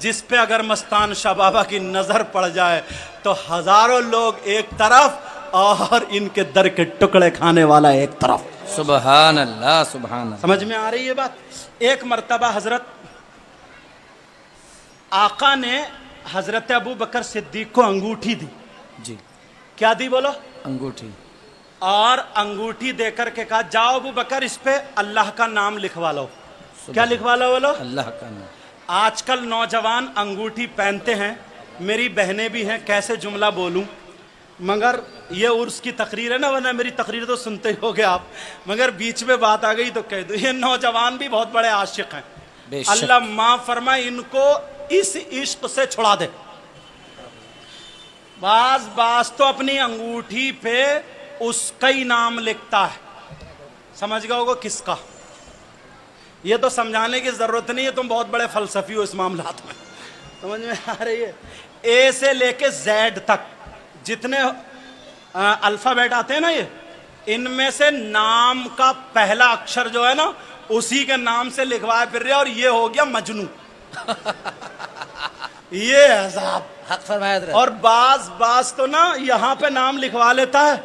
جس پہ اگر مستان شاہ بابا کی نظر پڑ جائے تو ہزاروں لوگ ایک طرف اور ان کے در کے ٹکڑے کھانے والا ایک طرف. سبحان اللہ سبحان اللہ. سمجھ میں آ رہی ہے بات؟ ایک مرتبہ حضرت آقا نے حضرت ابو بکر صدیق کو انگوٹھی دی. جی کیا دی بولو؟ انگوٹھی. اور انگوٹھی دے کر کے کہا جاؤ ابو بکر اس پہ اللہ کا نام لکھوا لو. کیا لکھوا لو بولو؟ اللہ کا نام. آج کل نوجوان انگوٹھی پہنتے ہیں، میری بہنیں بھی ہیں، کیسے جملہ بولوں، مگر یہ عرس کی تقریر ہے نا، ورنہ میری تقریر تو سنتے ہی ہوگے آپ، مگر بیچ میں بات آ گئی تو کہہ دو. یہ نوجوان بھی بہت بڑے عاشق ہیں، بے شک. اللہ معاف فرمائے ان کو اس عشق سے چھڑا دے. بعض تو اپنی انگوٹھی پہ اس کا ہی نام لکھتا ہے، سمجھ گئے ہوگا کس کا. یہ تو سمجھانے کی ضرورت نہیں ہے، تم بہت بڑے فلسفی ہو اس معاملات میں. سمجھ میں آ رہی ہے؟ اے سے لے کے زیڈ تک جتنے الفابیٹ آتے ہیں نا، یہ ان میں سے نام کا پہلا اکشر جو ہے نا اسی کے نام سے لکھوائے پھر رہے، اور یہ ہو گیا مجنو. یہ عذاب. حق فرمایا حضرت. اور بعض تو نا یہاں پہ نام لکھوا لیتا ہے،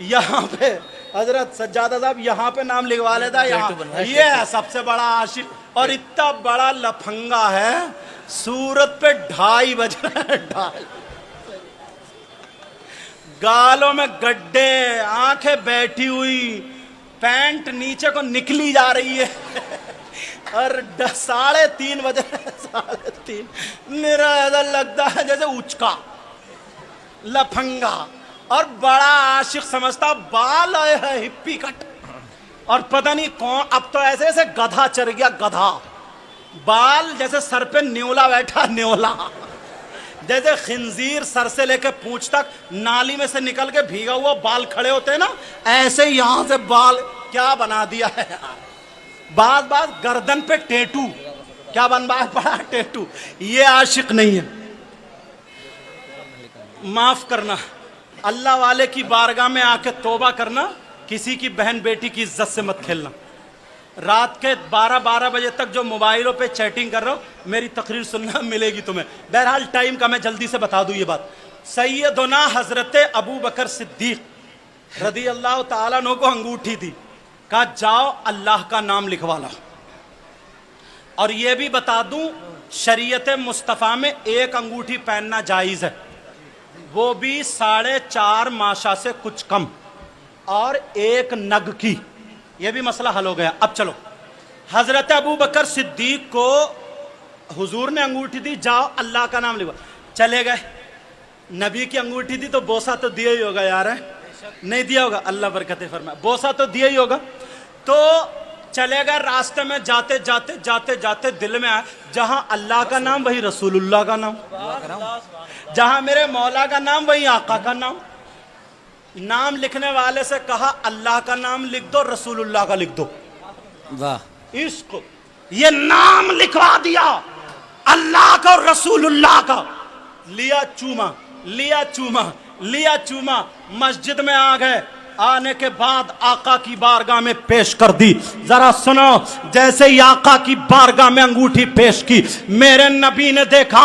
یہاں پہ حضرت سجادہ صاحب یہاں پہ نام لکھوا لیتا ہے یہاں. یہ ہے سب سے بڑا عاشق، اور اتنا بڑا لفنگا ہے، سورت پہ 2:30 بج رہے ہیں. 2:30 گالوں میں گڈھے، آنکھیں بیٹھی ہوئی، پینٹ نیچے کو نکلی جا رہی ہے، اور 3:30 بجے 3:30 میرا ایسا لگتا ہے جیسے اچکا لفنگا. اور بڑا عاشق سمجھتا بال آئے ہے ہپی کٹ، اور پتہ نہیں کون، اب تو ایسے ایسے گدھا چڑھ گیا، گدھا بال جیسے سر پہ نیولا بیٹھا، نیولا جیسے خنزیر سر سے لے کے پونچھ تک نالی میں سے نکل کے بھیگا ہوا بال کھڑے ہوتے ہیں نا، ایسے یہاں سے بال کیا بنا دیا ہے. بعض گردن پہ ٹیٹو، کیا بنوایا پڑا؟ ٹیٹو. یہ عاشق نہیں ہے. معاف کرنا، اللہ والے کی بارگاہ میں آ کے توبہ کرنا، کسی کی بہن بیٹی کی عزت سے مت کھیلنا. رات کے 12 بجے تک جو موبائلوں پہ چیٹنگ کر رہا ہو، میری تقریر سننا ملے گی تمہیں. بہرحال ٹائم کا میں جلدی سے بتا دوں یہ بات. سیدنا حضرت ابو بکر صدیق رضی اللہ تعالیٰ عنہ کو انگوٹھی دی، کہا جاؤ اللہ کا نام لکھوا لو. اور یہ بھی بتا دوں شریعت مصطفیٰ میں ایک انگوٹھی پہننا جائز ہے، وہ بھی 4.5 ماشا سے کچھ کم، اور 1 نگ کی. یہ بھی مسئلہ حل ہو گیا. اب چلو، حضرت ابو بکر صدیق کو حضور نے انگوٹھی دی، جاؤ اللہ کا نام لکھوا. چلے گئے. نبی کی انگوٹھی دی تو بوسا تو دیا ہی ہوگا یار، نہیں دیا ہوگا؟ اللہ برکتیں فرمائے. بوسا تو دیا ہی ہوگا. تو چلے گئے. راستے میں جاتے جاتے دل میں آیا جہاں اللہ کا نام وہی رسول اللہ کا نام، جہاں میرے مولا کا نام وہی آقا کا نام. نام لکھنے والے سے کہا اللہ کا نام لکھ دو، رسول اللہ کا لکھ دو. واہ. عشق. یہ نام لکھوا دیا اللہ کا اور رسول اللہ کا. لیا چوما مسجد میں آ گئے. آنے کے بعد آقا کی بارگاہ میں پیش کر دی. ذرا سنو، جیسے ہی آقا کی بارگاہ میں انگوٹھی پیش کی، میرے نبی نے دیکھا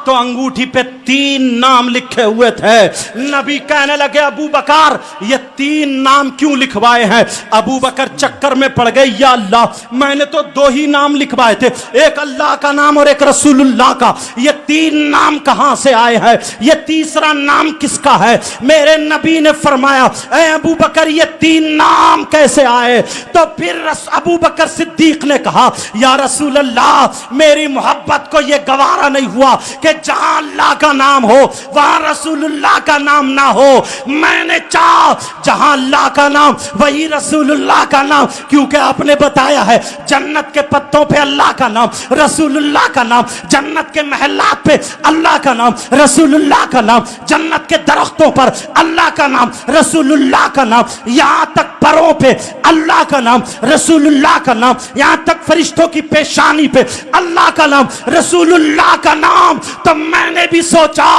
تو انگوٹھی پہ 3 نام لکھے ہوئے تھے. نبی کہنے لگے ابو بکر یہ 3 نام کیوں لکھوائے ہیں؟ ابو بکر چکر میں پڑ گئے، یا اللہ میں نے تو 2 ہی نام لکھوائے تھے، ایک اللہ کا نام اور ایک رسول اللہ کا، یہ 3 نام کہاں سے آئے ہیں؟ یہ تیسرا نام کس کا ہے؟ میرے نبی نے فرمایا اے ابو بکر یہ 3 نام کیسے آئے؟ تو پھر ابو بکر صدیق نے کہا یا رسول اللہ میری محبت کو یہ گوارا نہیں ہوا کہ جہاں اللہ کا نام ہو وہاں رسول اللہ کا نام نہ ہو. میں نے چاہا جہاں اللہ کا نام وہی رسول اللہ کا نام، کیونکہ آپ نے بتایا ہے جنت کے پتوں پہ اللہ کا نام، رسول اللہ کا نام، جنت کے محلات پہ اللہ کا نام، رسول اللہ کا نام، جنت کے درختوں پر اللہ کا نام، رسول اللہ کا نام. یا یہاں تک پروں پہ اللہ کا نام، رسول اللہ کا نام، یہاں تک فرشتوں کی پیشانی پہ اللہ کا نام، رسول اللہ کا نام. تو میں نے بھی سوچا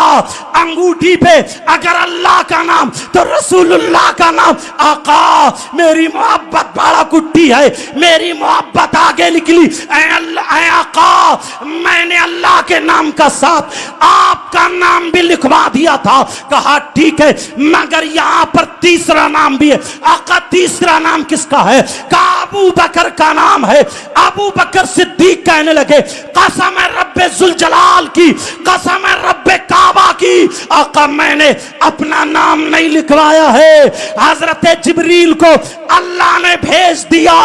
انگوٹھی پہ اگر اللہ کا نام تو رسول اللہ کا نام. آقا میری محبت بڑا کٹی ہے، میری محبت آگے نکلی. اے اللہ، اے آقا میں نے اللہ کے نام کا ساتھ آپ کا نام بھی لکھوا دیا تھا. کہا ٹھیک ہے مگر یہاں پر تیسرا نام بھی ہے. آقا تیسرا نام کس کا ہے؟ کہا ابو بکر کا نام ہے. ابو بکر صدیق کہنے لگے قسم رب ذوالجلال کی، قسم رب کعبہ کی، آقا میں نے اپنا نام نہیں لکھوایا ہے، حضرت جبریل کو اللہ نے بھیج دیا.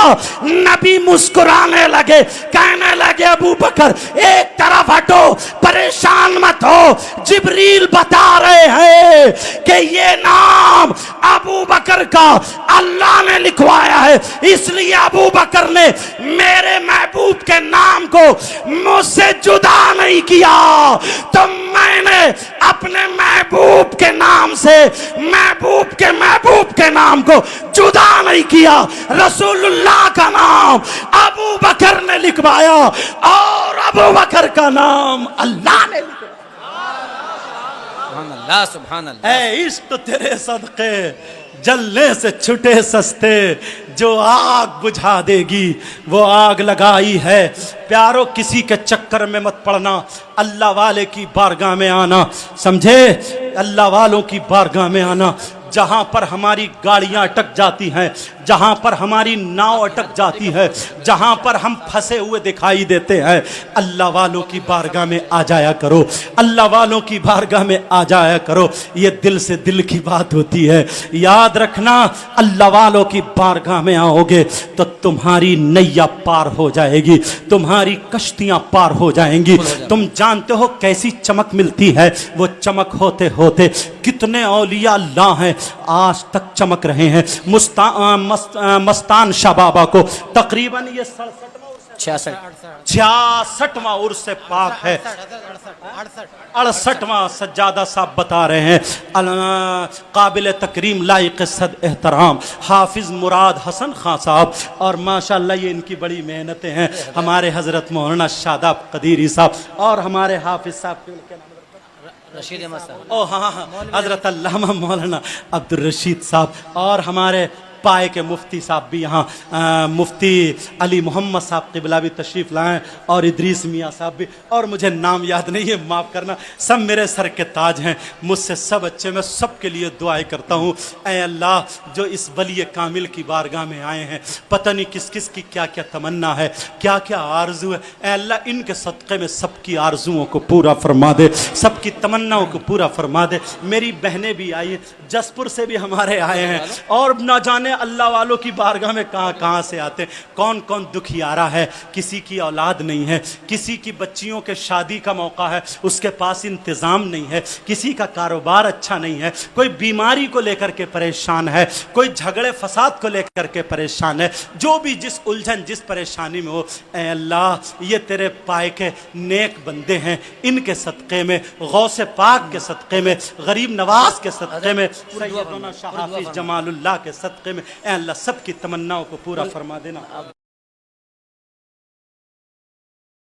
نبی مسکرانے لگے، کہنے لگے ابو بکر ایک طرف ہٹو، پریشان مت ہو، جبریل بتا رہے ہیں کہ یہ نام ابو بکر کا اللہ نے لکھوایا ہے، اس لیے ابو بکر نے میرے محبوب کے نام کو مجھ سے جدا نہیں کیا. تو میں نے اپنے محبوب کے نام سے محبوب کے نام کو جدا نہیں کیا. رسول اللہ کا نام ابو بکر نے لکھوایا اور ابو بکر کا نام اللہ نے لکھوایا. سبحان اللہ سبحان اللہ. اے عشق تیرے صدقے جلنے سے چھٹے سستے، جو آگ بجھا دے گی وہ آگ لگائی ہے. پیارو کسی کے چکر میں مت پڑنا، اللہ والے کی بارگاہ میں آنا، سمجھے؟ اللہ والوں کی بارگاہ میں آنا. جہاں پر ہماری گاڑیاں اٹک جاتی ہیں، جہاں پر ہماری ناؤ اٹک جاتی ہے، جہاں پر ہم پھنسے ہوئے دکھائی دیتے ہیں، اللہ والوں کی بارگاہ میں آ جایا کرو، اللہ والوں کی بارگاہ میں آ جایا کرو. یہ دل سے دل کی بات ہوتی ہے. یاد رکھنا اللہ والوں کی بارگاہ میں آؤ گے تو تمہاری نیا پار ہو جائے گی، تمہاری کشتیاں پار ہو جائیں گی. تم جانتے ہو کیسی چمک ملتی ہے؟ وہ چمک ہوتے ہوتے کتنے اولیاء اللہ ہیں آج تک چمک رہے ہیں. مستان شاہ بابا کو تقریباً یہ 66واں عرس پاک ہے، 68واں سجادہ صاحب بتا رہے ہیں. قابل تکریم لائق صد احترام حافظ مراد حسن خان صاحب، اور ماشاءاللہ یہ ان کی بڑی محنتیں ہیں. ہمارے حضرت مولانا شاداب قدیری صاحب اور ہمارے حافظ صاحب کے نام رشید احمد صاحب، او ہاں حضرت علامہ مولانا عبد الرشید صاحب، اور ہمارے پائے کے مفتی صاحب بھی یہاں، مفتی علی محمد صاحب قبلہ بھی تشریف لائیں، اور ادریس میاں صاحب بھی، اور مجھے نام یاد نہیں ہے معاف کرنا. سب میرے سر کے تاج ہیں، مجھ سے سب اچھے. میں سب کے لیے دعائیں کرتا ہوں اے اللہ جو اس ولی کامل کی بارگاہ میں آئے ہیں، پتہ نہیں کس کس کی کیا کیا تمنا ہے، کیا کیا آرزو ہے. اے اللہ ان کے صدقے میں سب کی آرزوؤں کو پورا فرما دے، سب کی تمناؤں کو پورا فرما دے. میری بہنیں بھی آئی ہیں، جسپور سے بھی ہمارے آئے ہیں، اور نہ جانے اللہ والوں کی بارگاہ میں کہاں کہاں سے آتے. کون کون دکھیارا ہے، کسی کی اولاد نہیں ہے، کسی کی بچیوں کے شادی کا موقع ہے اس کے پاس انتظام نہیں ہے، کسی کا کاروبار اچھا نہیں ہے، کوئی بیماری کو لے کر کے پریشان ہے، کوئی جھگڑے فساد کو لے کر کے پریشان ہے. جو بھی جس الجھن جس پریشانی میں ہو، اے اللہ یہ تیرے پائے کے نیک بندے ہیں، ان کے صدقے میں، غوث پاک کے صدقے میں، غریب نواز کے صدقے میں، سیدنا شاہ حافظ جمال اللہ کے صدقے میں، اے اللہ سب کی تمناؤں کو پورا فرما دینا.